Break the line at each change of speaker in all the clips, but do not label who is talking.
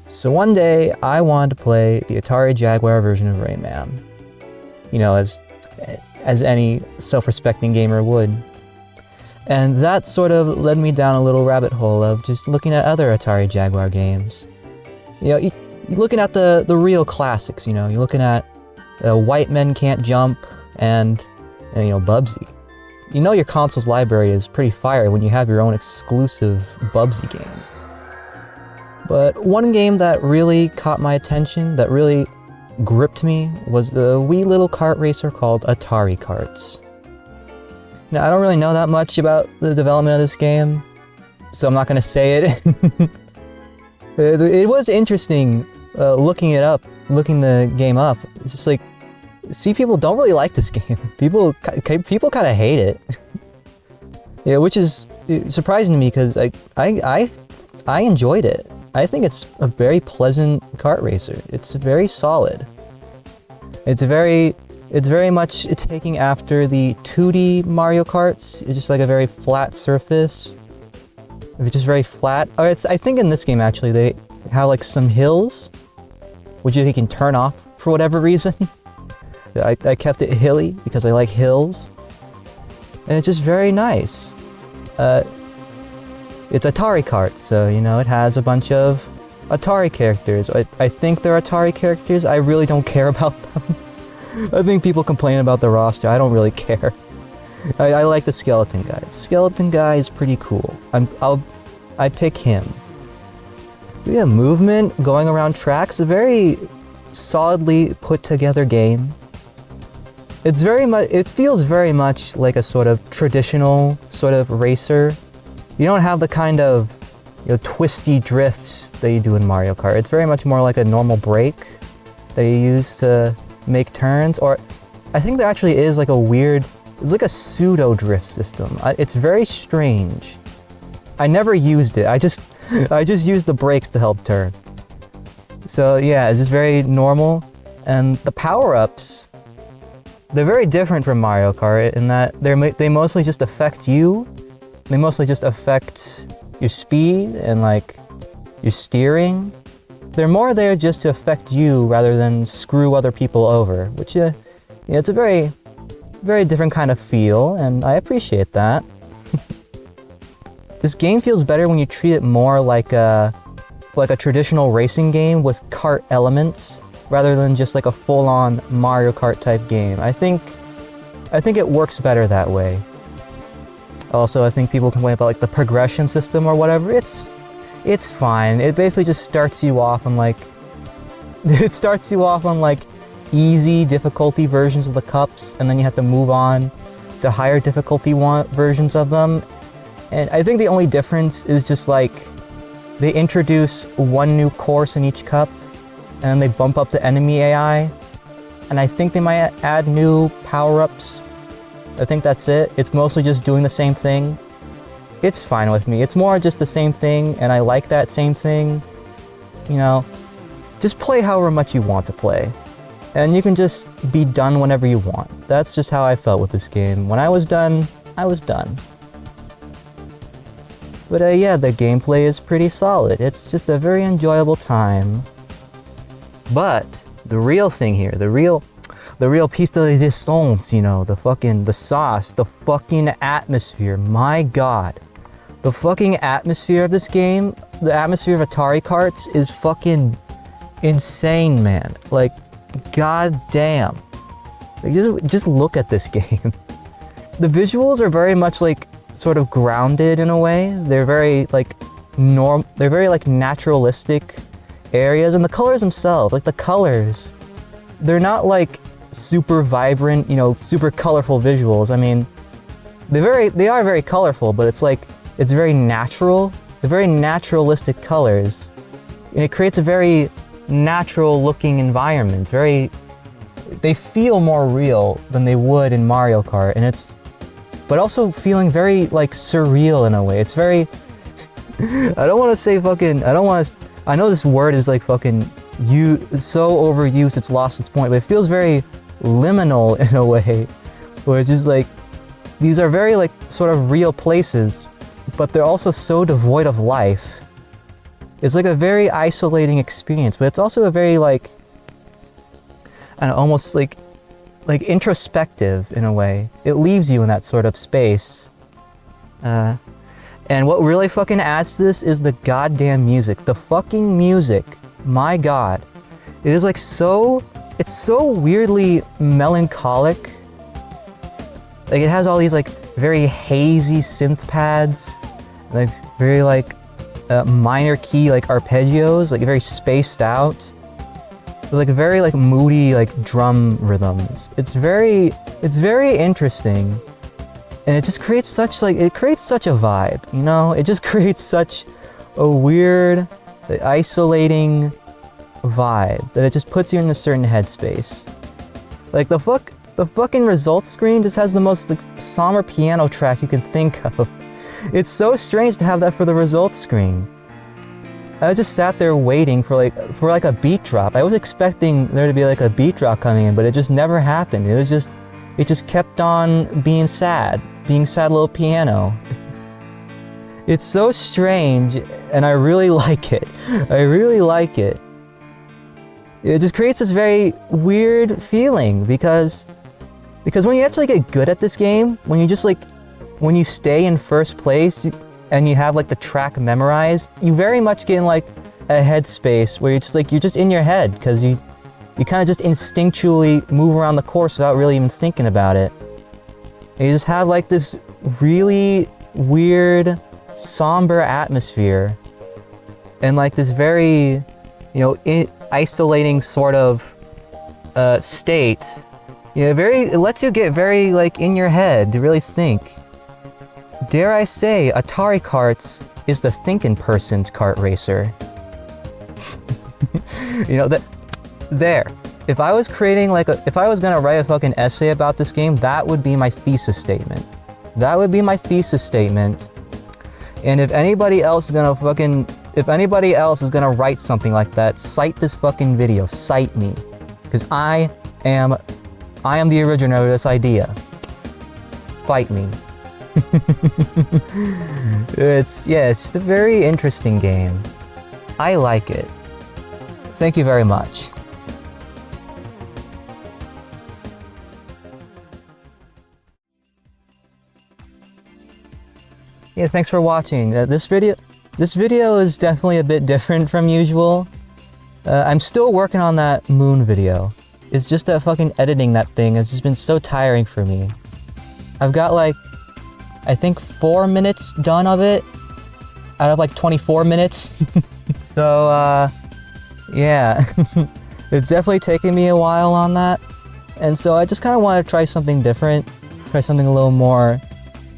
So one day, I wanted to play the Atari Jaguar version of Rayman. You know, as any self-respecting gamer would. And that sort of led me down a little rabbit hole of just looking at other Atari Jaguar games. You know, you're looking at the real classics, you know, you're looking at White Men Can't Jump and you know, Bubsy. You know your console's library is pretty fire when you have your own exclusive Bubsy game. But one game that really caught my attention, that really gripped me, was the wee little kart racer called Atari Karts. Now, I don't really know that much about the development of this game, so I'm not going to say it. It was interesting looking the game up. It's just like, see, people don't really like this game. People kind of hate it. Yeah, which is surprising to me because I enjoyed it. I think it's a very pleasant kart racer. It's very solid. It's very much taking after the 2D Mario Karts. It's just like a very flat surface. It's just very flat. I think in this game actually they have like some hills, which you can turn off for whatever reason. I kept it hilly because I like hills. And it's just very nice. It's Atari Kart, so, you know, it has a bunch of Atari characters. I think they're Atari characters. I really don't care about them. I think people complain about the roster. I don't really care. I like the skeleton guy. The skeleton guy is pretty cool. I pick him. Yeah, movement, going around tracks, a very solidly put together game. It feels very much like a sort of traditional sort of racer. You don't have the kind of, you know, twisty drifts that you do in Mario Kart. It's very much more like a normal brake that you use to make turns, or I think there actually is like it's like a pseudo drift system. It's very strange. I never used it. I just used the brakes to help turn. So yeah, it's just very normal, and the power-ups, they're very different from Mario Kart in that they mostly just affect you. They mostly just affect your speed and like your steering. They're more there just to affect you rather than screw other people over, which it's a very, very different kind of feel, and I appreciate that. This game feels better when you treat it more like a traditional racing game with kart elements, rather than just like a full-on Mario Kart type game. I think it works better that way. Also, I think people complain about like the progression system or whatever. It's fine. It basically just starts you off on like easy difficulty versions of the cups, and then you have to move on to higher difficulty versions of them. And I think the only difference is just like they introduce one new course in each cup, and then they bump up the enemy AI, and I think they might add new power-ups. I think that's it. It's mostly just doing the same thing. It's fine with me. It's more just the same thing, and I like that same thing. You know, just play however much you want to play. And you can just be done whenever you want. That's just how I felt with this game. When I was done, I was done. But yeah, the gameplay is pretty solid. It's just a very enjoyable time. But the real thing here, the real piece de resistance, you know, the sauce, the fucking atmosphere, my god. The fucking atmosphere of this game, the atmosphere of Atari Karts is fucking insane, man. Like, god damn. Like, just look at this game. The visuals are very much like, sort of grounded in a way. They're very like, they're very like naturalistic areas, and the colors themselves, like the colors, they're not like super vibrant, you know, super colorful visuals. I mean, they are very colorful, but it's very natural. They're very naturalistic colors, and it creates a very natural looking environment. They feel more real than they would in Mario Kart, and but also feeling very like surreal in a way. It's very, I know this word is like fucking so overused it's lost its point, but it feels very liminal in a way, where it's just like, these are very like sort of real places, but they're also so devoid of life. It's like a very isolating experience, but it's also a very like, I don't know, almost like introspective in a way. It leaves you in that sort of space. And what really fucking adds to this is the goddamn music. The fucking music. My god. It is like so... It's so weirdly melancholic. Like it has all these like very hazy synth pads. Like very like minor key like arpeggios. Like very spaced out. With like very like moody like drum rhythms. It's very interesting. And it just creates such like, it creates such a vibe, you know? It just creates such a weird, isolating vibe that it just puts you in a certain headspace. Like the fucking results screen just has the most like, somber piano track you can think of. It's so strange to have that for the results screen. I just sat there waiting for like a beat drop. I was expecting there to be like a beat drop coming in, but it just never happened. It just kept on being sad little piano. It's so strange, and I really like it. I really like it. It just creates this very weird feeling because when you actually get good at this game, when you stay in first place and you have like the track memorized, you very much get in like a headspace where you're just in your head because you kind of just instinctually move around the course without really even thinking about it. And you just have like this really weird, somber atmosphere and like this very, you know, isolating sort of state. You know, it lets you get very like in your head to really think. Dare I say, Atari Karts is the thinking person's kart racer. You know, there. If I was gonna write a fucking essay about this game, that would be my thesis statement. That would be my thesis statement. And if anybody else is gonna write something like that, cite this fucking video. Cite me. Because I am the originator of this idea. Fight me. It's just a very interesting game. I like it. Thank you very much. Yeah, thanks for watching. This video is definitely a bit different from usual. I'm still working on that moon video. It's just that fucking editing that thing has just been so tiring for me. I've got like, I think 4 minutes done of it out of like 24 minutes. So, yeah. It's definitely taken me a while on that. And so I just kind of want to try something different. Try something a little more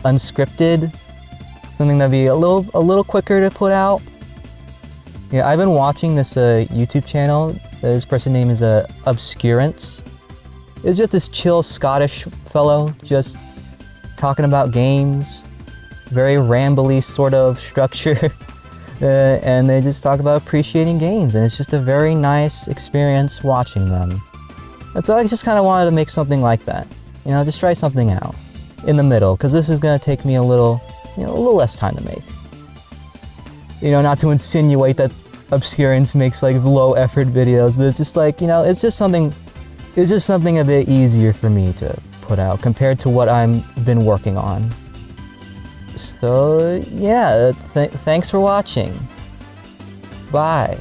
unscripted. Something that'd be a little quicker to put out. Yeah, I've been watching this YouTube channel. This person's name is Obscurance. It's just this chill Scottish fellow just talking about games. Very rambly sort of structure. And they just talk about appreciating games, and it's just a very nice experience watching them. And so I just kind of wanted to make something like that. You know, just try something out in the middle, because this is going to take me a little less time to make. You know, not to insinuate that Obscurance makes like low effort videos, but it's just like, you know, it's just something a bit easier for me to put out compared to what I've been working on. So yeah, thanks for watching. Bye.